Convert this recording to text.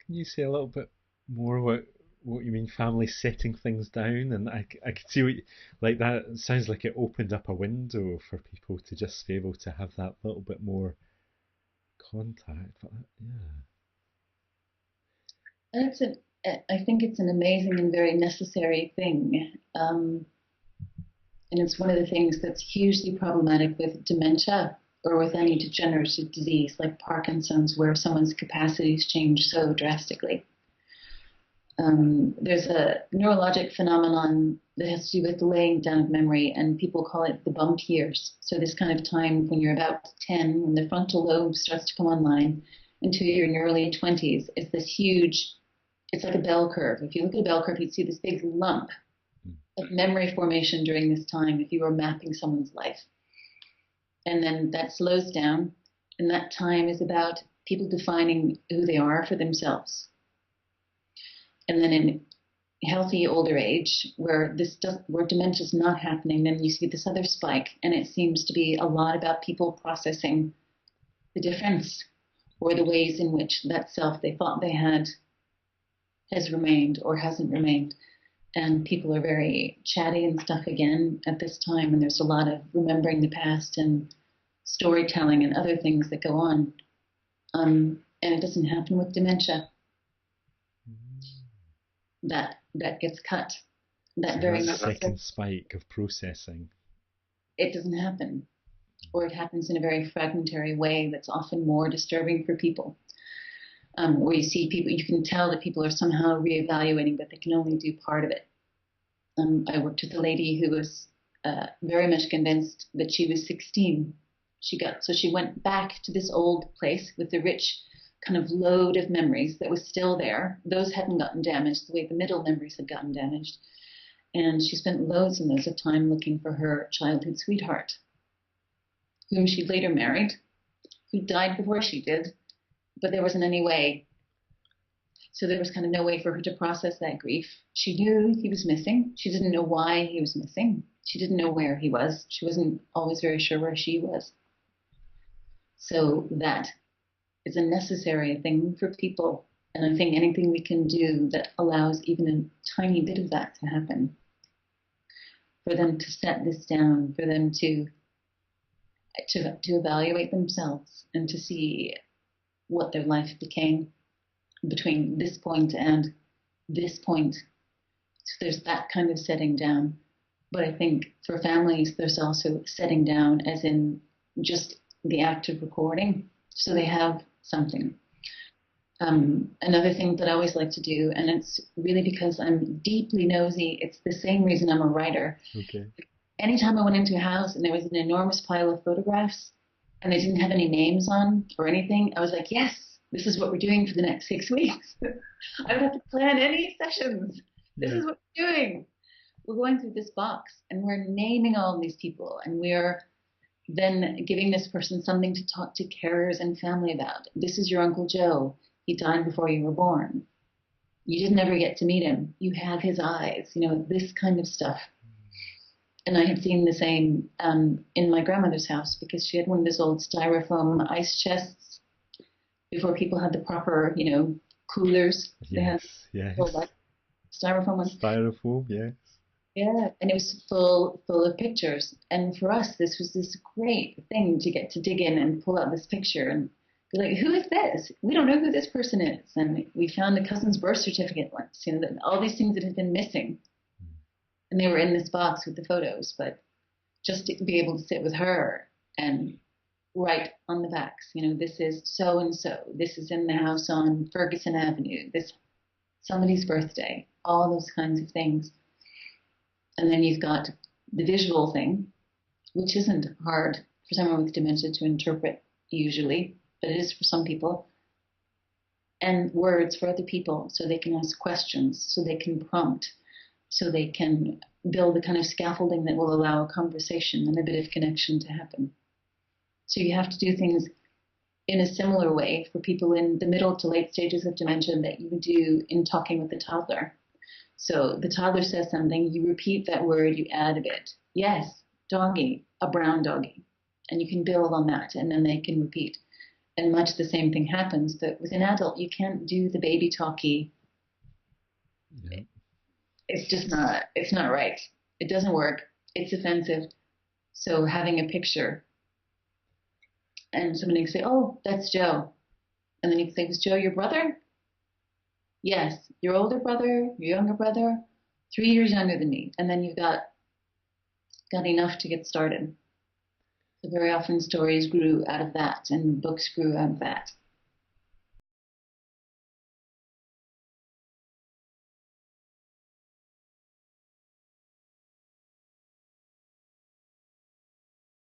can you say a little bit more what you mean, family setting things down? And I could see what like that. It sounds like it opened up a window for people to just be able to have that little bit more contact. But yeah. That's an, I think it's an amazing and very necessary thing. And it's one of the things that's hugely problematic with dementia or with any degenerative disease like Parkinson's, where someone's capacities change so drastically. There's a neurologic phenomenon that has to do with the laying down of memory, and people call it the bump years. So this kind of time when you're about 10, when the frontal lobe starts to come online, until you're in your early 20s, is this huge, it's like a bell curve. If you look at a bell curve, you'd see this big lump of memory formation during this time if you were mapping someone's life. And then that slows down, and that time is about people defining who they are for themselves. And then in healthy older age, where dementia is not happening, then you see this other spike, and it seems to be a lot about people processing the difference or the ways in which that self they thought they had has remained or hasn't remained. And people are very chatty and stuff again at this time, and there's a lot of remembering the past and storytelling and other things that go on. And it doesn't happen with dementia. That gets cut. That So very that much second spike of processing. it doesn't happen, or it happens in a very fragmentary way that's often more disturbing for people. Where you see people, you can tell that people are somehow reevaluating, but they can only do part of it. I worked with a lady who was very much convinced that she was 16. So she went back to this old place with the rich kind of load of memories that was still there. Those hadn't gotten damaged the way the middle memories had gotten damaged. And she spent loads and loads of time looking for her childhood sweetheart, whom she later married, who died before she did, but there wasn't any way. So there was kind of no way for her to process that grief. She knew he was missing. She didn't know why he was missing. She didn't know where he was. She wasn't always very sure where she was. So that is a necessary thing for people. And I think anything we can do that allows even a tiny bit of that to happen, for them to set this down, for them to evaluate themselves and to see what their life became between this point and this point. So there's that kind of setting down. But I think for families, there's also setting down as in just the act of recording, so they have something. Another thing that I always like to do, and it's really because I'm deeply nosy, it's the same reason I'm a writer. Okay. Anytime I went into a house and there was an enormous pile of photographs and they didn't have any names on or anything, I was like, yes, this is what we're doing for the next 6 weeks. I don't have to plan any sessions. This is what we're doing. We're going through this box and we're naming all these people, and we're then giving this person something to talk to carers and family about. This is your Uncle Joe. He died before you were born. You didn't ever get to meet him. You have his eyes, this kind of stuff. And I had seen the same in my grandmother's house, because she had one of those old styrofoam ice chests before people had the proper, coolers. They had styrofoam ones. Styrofoam, yes. Yeah, and it was full of pictures. And for us, this was this great thing to get to dig in and pull out this picture and be like, who is this? We don't know who this person is. And we found a cousin's birth certificate once, all these things that had been missing. And they were in this box with the photos, but just to be able to sit with her and write on the backs, this is so-and-so. This is in the house on Ferguson Avenue. This somebody's birthday, all those kinds of things. And then you've got the visual thing, which isn't hard for someone with dementia to interpret usually, but it is for some people. And words for other people, so they can ask questions, so they can prompt, so they can build the kind of scaffolding that will allow a conversation and a bit of connection to happen. So you have to do things in a similar way for people in the middle to late stages of dementia that you would do in talking with a toddler. So the toddler says something, you repeat that word, you add a bit. Yes, doggy, a brown doggy. And you can build on that, and then they can repeat. and much the same thing happens. But with an adult, you can't do the baby talky. Yeah. It's not right. It doesn't work. It's offensive. So having a picture and somebody can say, oh, that's Joe. And then you can say, was Joe your brother? Yes. Your older brother, your younger brother, 3 years younger than me. And then you've got enough to get started. So very often stories grew out of that and books grew out of that.